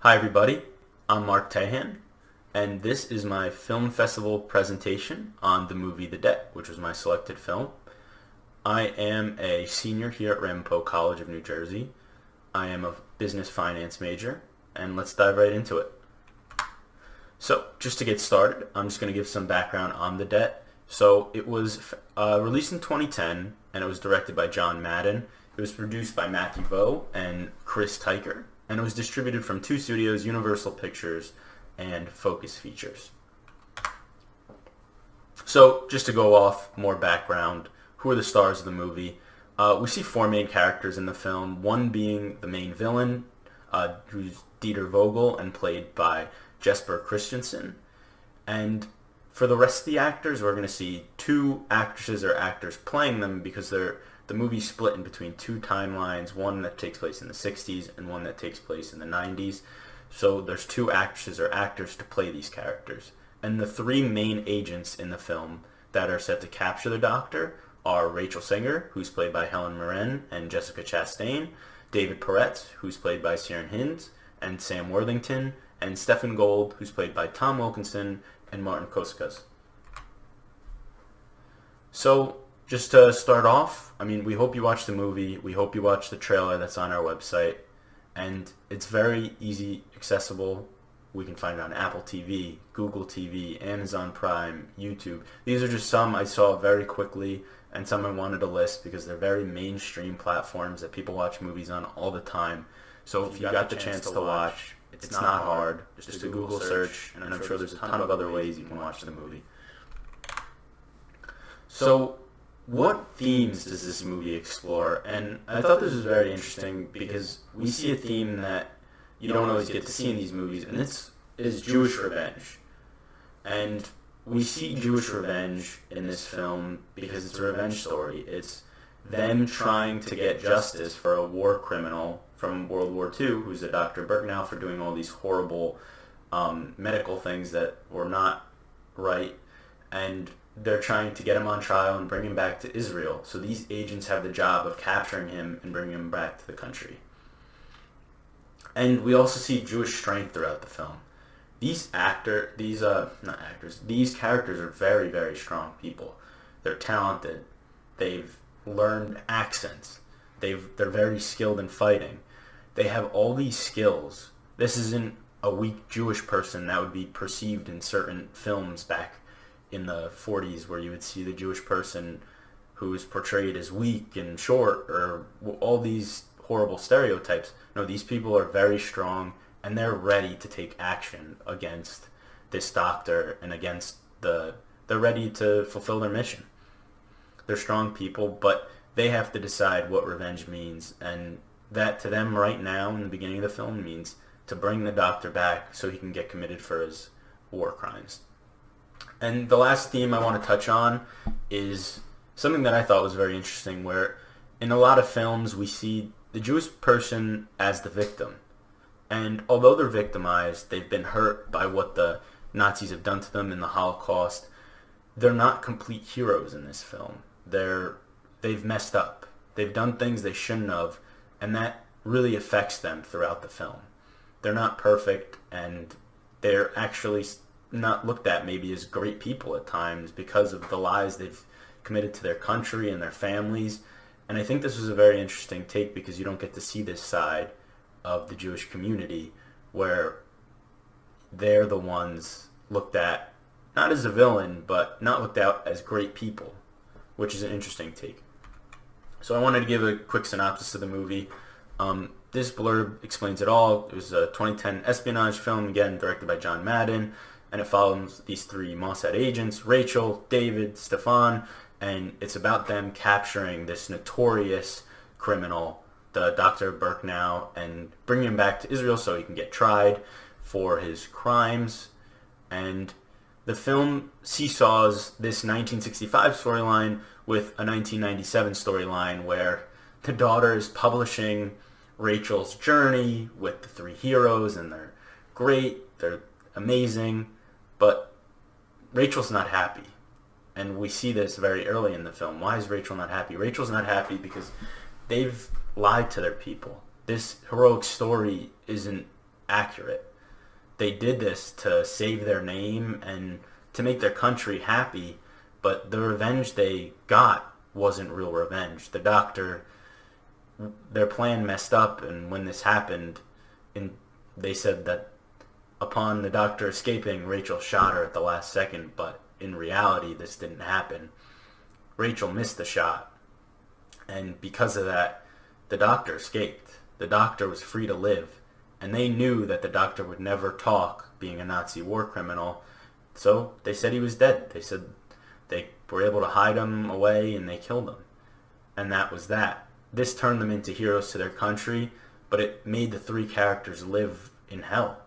Hi everybody, I'm Mark Tahan, and this is my film festival presentation on the movie The Debt, which was my selected film. I am a senior here at Ramapo College of New Jersey. I am a business finance major, and let's dive right into it. So, just to get started, I'm just going to give some background on The Debt. So, it was released in 2010, and it was directed by John Madden. It was produced by Matthew Vo and Chris Tyker, and it was distributed from two studios, Universal Pictures and Focus Features. So, just to go off more background, who are the stars of the movie? We see four main characters in the film, one being the main villain, who's Dieter Vogel and played by Jesper Christensen. And for the rest of the actors, we're going to see two actresses or actors playing them because the movie's split in between two timelines, one that takes place in the 60s and one that takes place in the 90s. So there's two actresses or actors to play these characters. And the three main agents in the film that are set to capture the Doctor are Rachel Singer, who's played by Helen Mirren and Jessica Chastain, David Peretz, who's played by Ciaran Hinds and Sam Worthington, and Stephen Gold, who's played by Tom Wilkinson and Martin Koskas. So, just to start off, we hope you watch the movie. We hope you watch the trailer that's on our website. And it's very easy, accessible. We can find it on Apple TV, Google TV, Amazon Prime, YouTube. These are just some I saw very quickly and some I wanted to list because they're very mainstream platforms that people watch movies on all the time. So if you got the chance to watch, it's not hard. Just a Google search, and I'm sure there's a ton of other ways you can watch the movie. So, what themes does this movie explore? And I thought this was very interesting because we see a theme that you don't always get to see in these movies, and this is Jewish revenge. And we see Jewish revenge in this film because it's a revenge story. It's them trying to get justice for a war criminal from World War II, who's a Dr. Birkenau, for doing all these horrible medical things that were not right. And they're trying to get him on trial and bring him back to Israel. So these agents have the job of capturing him and bringing him back to the country. And we also see Jewish strength throughout the film. These characters are very, very strong people. They're talented. They've learned accents. They're very skilled in fighting. They have all these skills. This isn't a weak Jewish person that would be perceived in certain films back in the 40s where you would see the Jewish person who is portrayed as weak and short or all these horrible stereotypes. No, these people are very strong and they're ready to take action against this doctor and they're ready to fulfill their mission. They're strong people, but they have to decide what revenge means, and that to them right now in the beginning of the film means to bring the doctor back so he can get committed for his war crimes. And the last theme I want to touch on is something that I thought was very interesting, where in a lot of films we see the Jewish person as the victim. And although they're victimized, they've been hurt by what the Nazis have done to them in the Holocaust, they're not complete heroes in this film. They've messed up. They've done things they shouldn't have, and that really affects them throughout the film. They're not perfect, and they're actually not looked at maybe as great people at times because of the lies they've committed to their country and their families. And I think this was a very interesting take because you don't get to see this side of the Jewish community where they're the ones looked at not as a villain, but not looked at as great people, which is an interesting take. So I wanted to give a quick synopsis of the movie. This blurb explains it all. It was a 2010 espionage film, again, directed by John Madden, and it follows these three Mossad agents, Rachel, David, Stefan, and it's about them capturing this notorious criminal, the Dr. Birkenau, and bringing him back to Israel so he can get tried for his crimes. And the film seesaws this 1965 storyline with a 1997 storyline where the daughter is publishing Rachel's journey with the three heroes, and they're great, they're amazing, but Rachel's not happy. And we see this very early in the film. Why is Rachel not happy? Rachel's not happy because they've lied to their people. This heroic story isn't accurate. They did this to save their name and to make their country happy, but the revenge they got wasn't real revenge. The doctor, their plan messed up, and when this happened, they said that upon the doctor escaping, Rachel shot her at the last second, but in reality, this didn't happen. Rachel missed the shot, and because of that, the doctor escaped. The doctor was free to live, and they knew that the doctor would never talk, being a Nazi war criminal, so they said he was dead. They said they were able to hide him away, and they killed him. And that was that. This turned them into heroes to their country, but it made the three characters live in hell.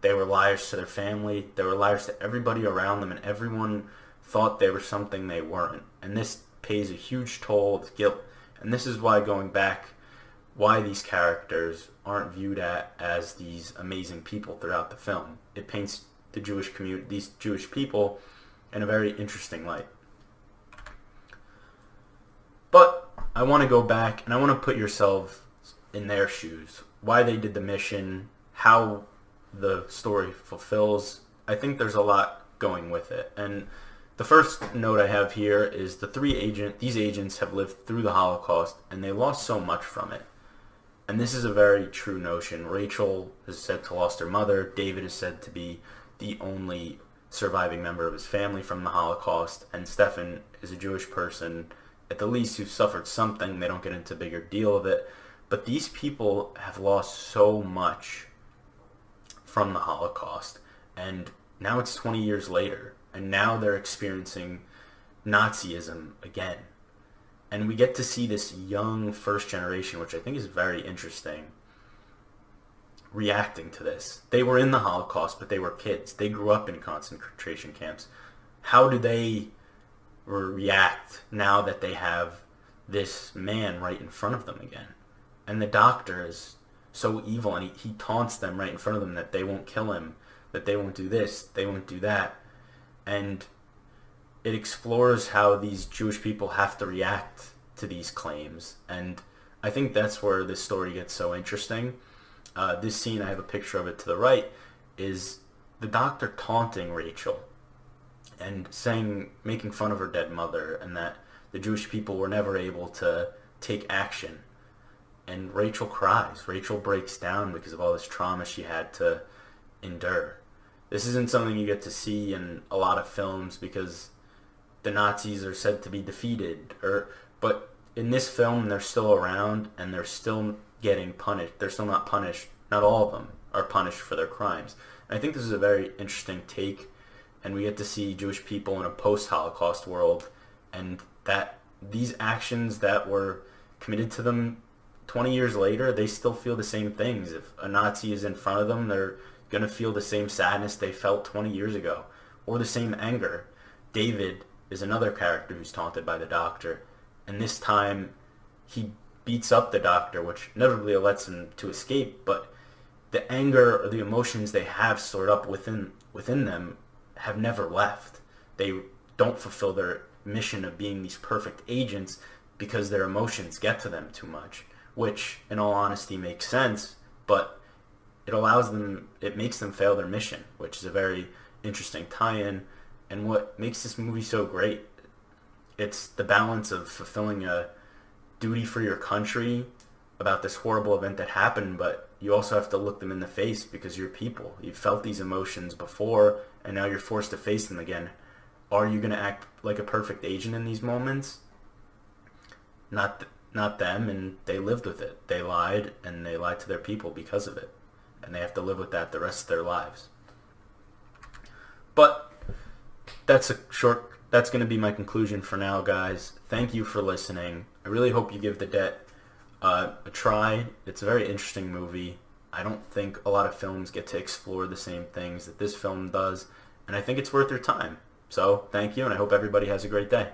They were liars to their family, they were liars to everybody around them, and everyone thought they were something they weren't. And this pays a huge toll of guilt. And this is why, going back, why these characters aren't viewed as these amazing people throughout the film. It paints the Jewish community, these Jewish people, in a very interesting light. But I want to go back and I want to put yourself in their shoes. Why they did the mission, how the story fulfills. I think there's a lot going with it. And the first note I have here is these agents have lived through the Holocaust and they lost so much from it. And this is a very true notion. Rachel is said to have lost her mother. David is said to be the only surviving member of his family from the Holocaust. And Stefan is a Jewish person, at the least, who suffered something. They don't get into a bigger deal of it. But these people have lost so much from the Holocaust. And now it's 20 years later. And now they're experiencing Nazism again. And we get to see this young first generation, which I think is very interesting, reacting to this. They were in the Holocaust, but they were kids. They grew up in concentration camps. How do they react now that they have this man right in front of them again? And the doctor is so evil, and he taunts them right in front of them that they won't kill him, that they won't do this, they won't do that. And it explores how these Jewish people have to react to these claims. And I think that's where this story gets so interesting. This scene, I have a picture of it to the right, is the doctor taunting Rachel and making fun of her dead mother, and that the Jewish people were never able to take action. And Rachel cries. Rachel breaks down because of all this trauma she had to endure. This isn't something you get to see in a lot of films because the Nazis are said to be defeated, but in this film they're still around and they're still getting punished. They're still not punished. Not all of them are punished for their crimes. And I think this is a very interesting take, and we get to see Jewish people in a post-Holocaust world, and that these actions that were committed to them 20 years later, they still feel the same things. If a Nazi is in front of them, they're going to feel the same sadness they felt 20 years ago, or the same anger. David is another character who's taunted by the doctor, and this time he beats up the doctor, which inevitably lets him to escape, but the anger or the emotions they have stored up within them have never left. They don't fulfill their mission of being these perfect agents because their emotions get to them too much, which in all honesty makes sense, but it makes them fail their mission, which is a very interesting tie-in. And what makes this movie so great, it's the balance of fulfilling a duty for your country about this horrible event that happened, but you also have to look them in the face because you're people. You've felt these emotions before, and now you're forced to face them again. Are you going to act like a perfect agent in these moments? Not them, and they lived with it. They lied, and they lied to their people because of it. And they have to live with that the rest of their lives. But that's going to be my conclusion for now, guys. Thank you for listening. I really hope you give The Debt a try. It's a very interesting movie. I don't think a lot of films get to explore the same things that this film does, and I think it's worth your time. So, thank you, and I hope everybody has a great day.